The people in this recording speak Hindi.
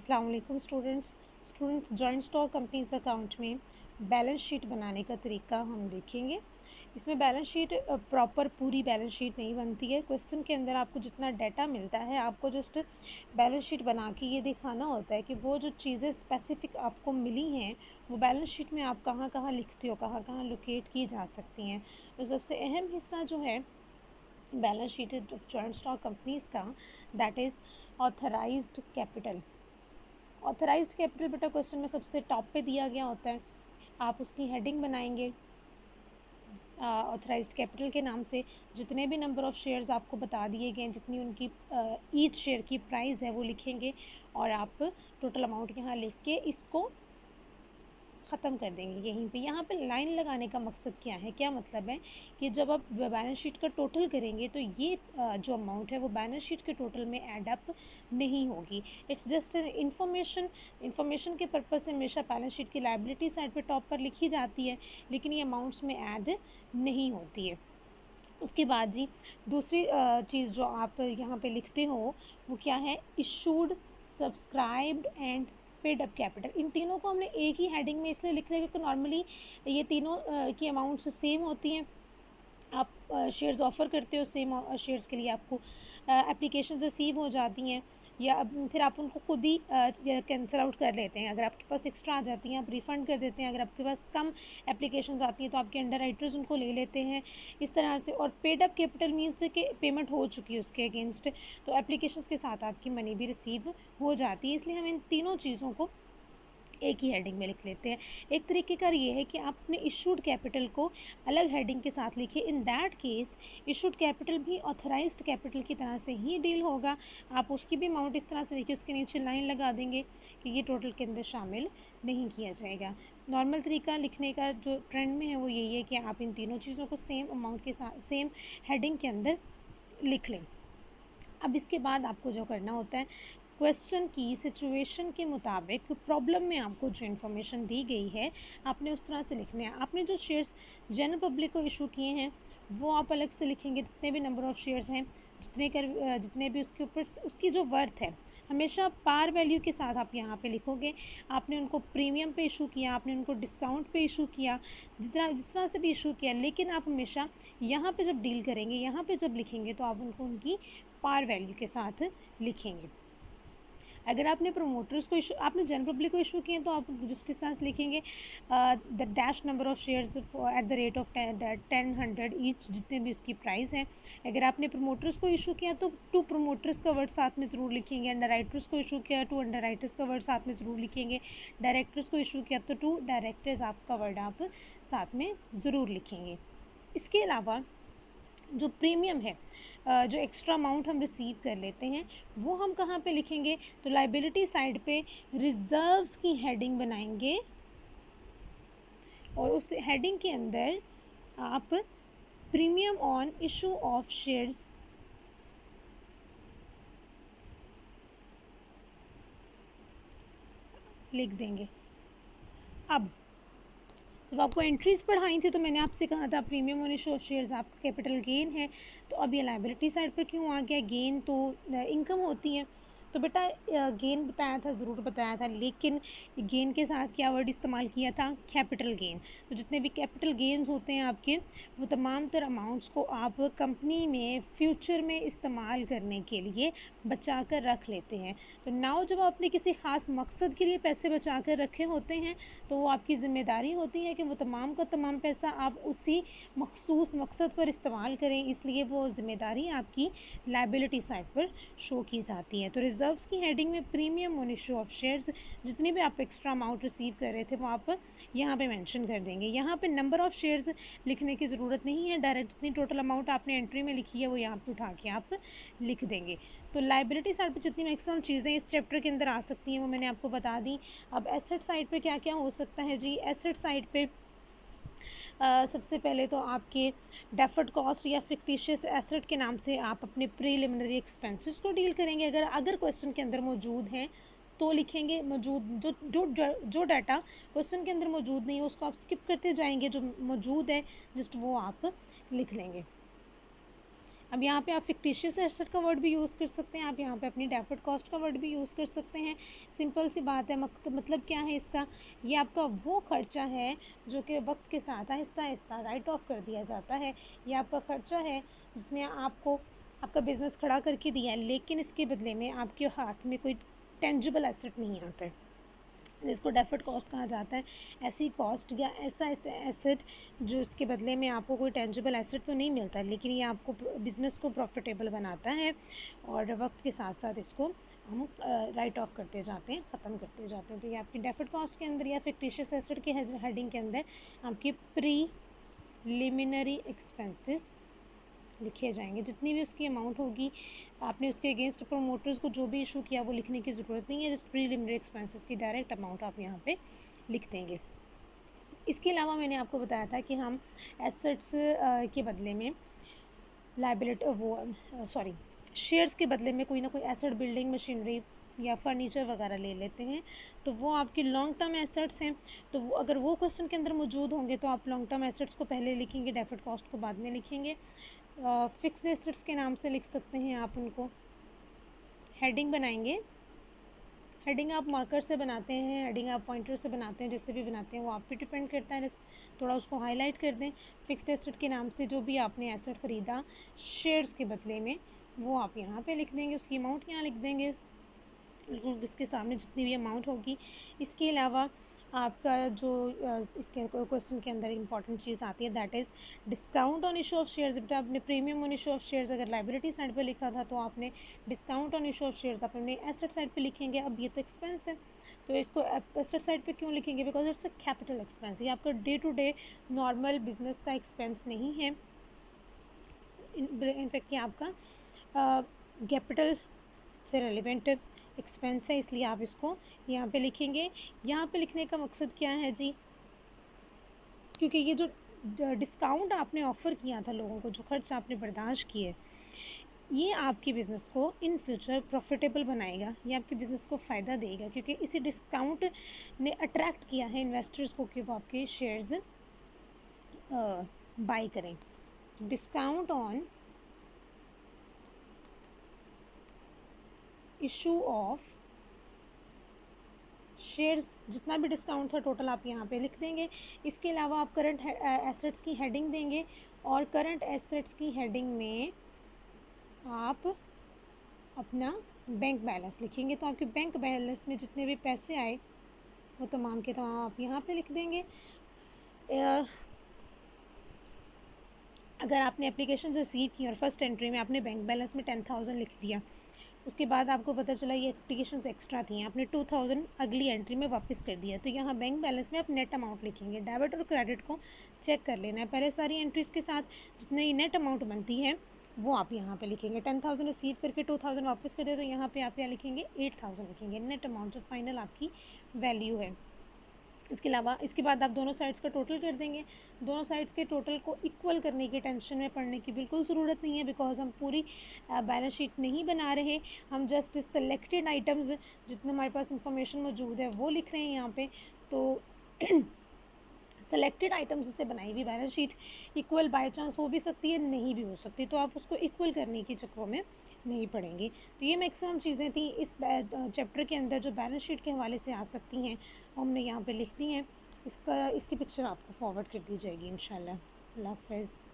अस्सलाम वालेकुम students joint stock companies account में बैलेंस शीट बनाने का तरीका हम देखेंगे। इसमें बैलेंस शीट प्रॉपर पूरी बैलेंस शीट नहीं बनती है। क्वेश्चन के अंदर आपको जितना डाटा मिलता है आपको जस्ट बैलेंस शीट बना के ये दिखाना होता है कि वो जो चीज़ें स्पेसिफिक आपको मिली हैं वो बैलेंस शीट में आप कहाँ कहाँ लिखते हो, कहाँ कहाँ लोकेट की जा सकती हैं। तो सबसे अहम हिस्सा जो है balance sheet joint stock companies का, that is authorised capital. Authorised capital बेटा क्वेश्चन में सबसे टॉप पे दिया गया होता है। आप उसकी हेडिंग बनाएंगे ऑथराइज्ड कैपिटल के नाम से। जितने भी नंबर ऑफ़ शेयर्स आपको बता दिए गए हैं, जितनी उनकी ईच शेयर की प्राइस है वो लिखेंगे और आप टोटल अमाउंट यहाँ लिख के इसको ख़त्म कर देंगे यहीं पे। यहाँ पे लाइन लगाने का मकसद क्या है, क्या मतलब है कि जब आप बैलेंस शीट का टोटल करेंगे तो ये जो अमाउंट है वो बैलेंस शीट के टोटल में ऐड अप नहीं होगी। इट्स जस्ट इंफॉर्मेशन के पर्पज़ से हमेशा बैलेंस शीट की लायबिलिटी साइड पे टॉप पर लिखी जाती है, लेकिन ये अमाउंट्स में ऐड नहीं होती है। उसके बाद जी दूसरी चीज़ जो आप यहाँ पे लिखते हो वो क्या है, issued, subscribed and paid up capital. इन तीनों को हमने एक ही हेडिंग में इसलिए लिख रहे हैं क्योंकि नॉर्मली ये तीनों की अमाउंट्स सेम होती हैं। आप शेयर्स ऑफ़र करते हो, सेम शेयर्स के लिए आपको एप्लीकेशन रिसीव हो जाती हैं या फिर आप उनको खुद ही कैंसिल आउट कर लेते हैं। अगर आपके पास एक्स्ट्रा आ जाती हैं आप रिफ़ंड कर देते हैं। अगर आपके पास कम एप्लीकेशंस आती हैं तो आपके अंडर राइटर्स उनको ले लेते हैं इस तरह से। और पेड अप कैपिटल मीन्स कि पेमेंट हो चुकी है उसके अगेंस्ट, तो एप्लीकेशंस के साथ आपकी मनी भी रिसीव हो जाती है। इसलिए हम इन तीनों चीज़ों को एक ही हेडिंग में लिख लेते हैं। एक तरीके का ये है कि आप अपने इशूड कैपिटल को अलग हेडिंग के साथ लिखिए। In that case issued capital भी ऑथराइज्ड कैपिटल की तरह से ही डील होगा। आप उसकी भी अमाउंट इस तरह से लिखिए, उसके नीचे लाइन लगा देंगे कि ये टोटल के अंदर शामिल नहीं किया जाएगा। नॉर्मल तरीका लिखने का जो ट्रेंड में है वो यही है कि आप इन तीनों चीज़ों को सेम अमाउंट के साथ सेम हेडिंग के अंदर लिख लें। अब इसके बाद आपको जो करना होता है, क्वेश्चन की सिचुएशन के मुताबिक प्रॉब्लम में आपको जो इन्फॉर्मेशन दी गई है आपने उस तरह से लिखने हैं। आपने जो शेयर्स जनरल पब्लिक को इशू किए हैं वो आप अलग से लिखेंगे। जितने भी नंबर ऑफ़ शेयर्स हैं, जितने भी उसके ऊपर उसकी जो वर्थ है, हमेशा पार वैल्यू के साथ आप यहाँ पे लिखोगे। आपने उनको प्रीमियम पे इशू किया, आपने उनको डिस्काउंट पे इशू किया, जिस तरह से भी इशू किया, लेकिन आप हमेशा यहाँ पे जब डील करेंगे, यहाँ पे जब लिखेंगे तो आप उनको उनकी पार वैल्यू के साथ लिखेंगे। अगर आपने प्रमोटर्स को इशू, आपने जनरल पब्लिक को इशू किए तो आप जिस तरह से लिखेंगे the dash number of shares at the rate of 10 100 each, जितने भी उसकी प्राइस है। अगर आपने प्रमोटर्स को इशू किया तो टू प्रमोटर्स का वर्ड साथ में ज़रूर लिखेंगे। अंडर राइटर्स को इशू किया टू अंडर राइटर्स का वर्ड साथ में ज़रूर लिखेंगे। डायरेक्टर्स को इशू किया तो टू डायरेक्टर्स आपका वर्ड आप साथ में ज़रूर लिखेंगे। इसके अलावा जो प्रीमियम है, जो एक्स्ट्रा अमाउंट हम रिसीव कर लेते हैं वो हम कहाँ पे लिखेंगे, तो लाइबिलिटी साइड पे रिजर्व्स की हेडिंग बनाएंगे और उस हेडिंग के अंदर आप premium on issue of shares लिख देंगे। अब जब आपको एंट्रीज़ पढ़ाई थी तो मैंने आपसे कहा था premium on issue of shares आपका कैपिटल गेन है, तो अब ये लाइबिलिटी साइड पर क्यों आ गया, गेन तो इनकम होती है। तो बेटा गेन बताया था, ज़रूर बताया था, लेकिन गेन के साथ क्या वर्ड इस्तेमाल किया था, कैपिटल गेन। तो जितने भी कैपिटल गेन्स होते हैं आपके, वो तमाम तर अमाउंट्स को आप कंपनी में फ्यूचर में इस्तेमाल करने के लिए बचा कर रख लेते हैं। तो नाउ जब आपने किसी ख़ास मकसद के लिए पैसे बचा कर रखे होते हैं तो वो आपकी ज़िम्मेदारी होती है कि वो तमाम का तमाम पैसा आप उसी मखसूस मकसद पर इस्तेमाल करें, इसलिए वो ज़िम्मेदारी आपकी लायबिलिटी साइड पर शो की जाती है। तो रिज़र्व्स की हेडिंग में premium on issue of shares, जितनी भी आप एक्स्ट्रा अमाउंट रिसीव कर रहे थे वो आप यहाँ पे मेंशन कर देंगे। यहाँ पे नंबर ऑफ़ शेयर्स लिखने की ज़रूरत नहीं है, डायरेक्ट जितनी टोटल अमाउंट आपने एंट्री में लिखी है वो यहाँ पे उठा के आप लिख देंगे। तो लाइबिलिटी साइड पे जितनी मैक्सिमम चीज़ें इस चैप्टर के अंदर आ सकती हैं वो मैंने आपको बता दी। अब एसेट साइड पे क्या क्या हो सकता है जी, एसेट साइड पे सबसे पहले तो आपके डेफर्ड कॉस्ट या फिक्टिशियस एसेट के नाम से आप अपने प्रीलिमिनरी एक्सपेंसेस को डील करेंगे। अगर क्वेश्चन के अंदर मौजूद हैं तो लिखेंगे, मौजूद जो डाटा क्वेश्चन के अंदर मौजूद नहीं है उसको आप स्किप करते जाएंगे, जो मौजूद है जस्ट वो आप लिख लेंगे। अब यहाँ पे आप फिक्टिशियस एसेट का वर्ड भी यूज़ कर सकते हैं, आप यहाँ पे अपनी डेफर्ड कॉस्ट का वर्ड भी यूज़ कर सकते हैं। सिंपल सी बात है, मतलब क्या है इसका, ये आपका वो खर्चा है जो कि वक्त के साथ आहिस्ता आहिस्ता राइट ऑफ कर दिया जाता है। ये आपका खर्चा है जिसने आपको आपका बिज़नेस खड़ा करके दिया है, लेकिन इसके बदले में आपके हाथ में कोई टेंजिबल एसेट नहीं आता है, जिसको डेफर्ड कॉस्ट कहा जाता है। ऐसी कॉस्ट या ऐसा एसेट जो इसके बदले में आपको कोई टेंजिबल एसेट तो नहीं मिलता, लेकिन ये आपको बिज़नेस को प्रॉफिटेबल बनाता है और वक्त के साथ साथ इसको हम राइट ऑफ करते जाते हैं, ख़त्म करते जाते हैं। तो ये आपकी डेफर्ड कॉस्ट के अंदर या फिक्टिशियस एसेट के हेडिंग के अंदर आपकी प्रीलिमिनरी एक्सपेंसेस लिखे जाएंगे। जितनी भी उसकी अमाउंट होगी, आपने उसके अगेंस्ट प्रमोटर्स को जो भी इशू किया वो लिखने की ज़रूरत नहीं है। जस्ट प्रीलिमिनरी एक्सपेंसेस की डायरेक्ट अमाउंट आप यहाँ पे लिख देंगे। इसके अलावा मैंने आपको बताया था कि हम एसेट्स के बदले में शेयर्स के बदले में कोई ना कोई एसेट, बिल्डिंग, मशीनरी या फर्नीचर वगैरह ले लेते हैं, तो वो आपके लॉन्ग टर्म एसेट्स हैं। तो वो अगर वो क्वेश्चन के अंदर मौजूद होंगे तो आप लॉन्ग टर्म एसेट्स को पहले लिखेंगे, डेफर्ड कॉस्ट को बाद में लिखेंगे। फिक्स्ड एसेट्स के नाम से लिख सकते हैं आप उनको। हेडिंग बनाएंगे, हेडिंग आप मार्कर से बनाते हैं, हेडिंग आप पॉइंटर से बनाते हैं, जैसे भी बनाते हैं वो आप पे डिपेंड करता है। थोड़ा उसको हाईलाइट कर दें। फिक्स्ड एसेट के नाम से जो भी आपने एसेट ख़रीदा शेयर्स के बदले में, वो आप यहाँ पे लिख देंगे, उसकी अमाउंट यहाँ लिख देंगे, बिल्कुल इसके सामने जितनी भी अमाउंट होगी। इसके अलावा आपका जो इसके क्वेश्चन के अंदर इंपॉर्टेंट चीज़ आती है, that is discount on issue of shares. बेटा आपने premium on issue of shares अगर लाइबिलिटी साइड पे लिखा था, तो आपने discount on issue of shares अपने एसेट साइड पे लिखेंगे। अब ये तो एक्सपेंस है, तो इसको एसेट साइड पे क्यों लिखेंगे? Because it's a capital expense. ये आपका day to day normal business का एक्सपेंस नहीं है। इनफैक्ट ये आपका कैपिटल से रेलिवेंट एक्सपेंस है, इसलिए आप इसको यहाँ पे लिखेंगे। यहाँ पे लिखने का मकसद क्या है जी, क्योंकि ये जो डिस्काउंट आपने ऑफ़र किया था लोगों को, जो खर्च आपने बर्दाश्त किए, ये आपके बिज़नेस को इन फ्यूचर प्रॉफिटेबल बनाएगा, ये आपके बिज़नेस को फ़ायदा देगा, क्योंकि इसी डिस्काउंट ने अट्रैक्ट किया है इन्वेस्टर्स को कि वो आपके शेयर्स बाई करें। Discount on issue of shares, जितना भी डिस्काउंट था टोटल आप यहाँ पे लिख देंगे। इसके अलावा आप करंट एसेट्स की हेडिंग देंगे, और करंट एसेट्स की हेडिंग में आप अपना बैंक बैलेंस लिखेंगे। तो आपके बैंक बैलेंस में जितने भी पैसे आए वो तमाम के तमाम आप यहाँ पे लिख देंगे। अगर आपने एप्लीकेशन रिसीव की और फर्स्ट एंट्री में आपने बैंक बैलेंस में 10,000 लिख दिया, उसके बाद आपको पता चला ये एप्लीकेशंस एक्स्ट्रा थी, आपने 2,000 अगली एंट्री में वापस कर दिया, तो यहाँ बैंक बैलेंस में आप नेट अमाउंट लिखेंगे। डेबिट और क्रेडिट को चेक कर लेना है पहले सारी एंट्रीज़ के साथ, जितनी नेट अमाउंट बनती है वो आप यहाँ पे लिखेंगे। 10,000 रिसीव करके 2,000 वापस कर दे, तो यहाँ पे आप क्या लिखेंगे? 8,000 लिखेंगे, नेट अमाउंट जो फाइनल आपकी वैल्यू है। इसके अलावा इसके बाद आप दोनों साइड्स का टोटल कर देंगे। दोनों साइड्स के टोटल को इक्वल करने की टेंशन में पड़ने की बिल्कुल ज़रूरत नहीं है, बिकॉज हम पूरी बैलेंस शीट नहीं बना रहे, हम जस्ट सेलेक्टेड आइटम्स जितने हमारे पास इंफॉर्मेशन मौजूद है वो लिख रहे हैं यहाँ पे। तो सेलेक्टेड आइटम्स से बनाई हुई balance sheet equal by chance हो भी सकती है, नहीं भी हो सकती, तो आप उसको इक्वल करने के चक्करों में नहीं पड़ेंगे। तो ये मैक्सिमम चीज़ें थी इस चैप्टर के अंदर जो बैलेंस शीट के हवाले से आ सकती हैं, हमने यहाँ पे लिख दी हैं। इसकी पिक्चर आपको फॉरवर्ड कर दी जाएगी इंशाल्लाह। अल्लाह हाफ़िज़।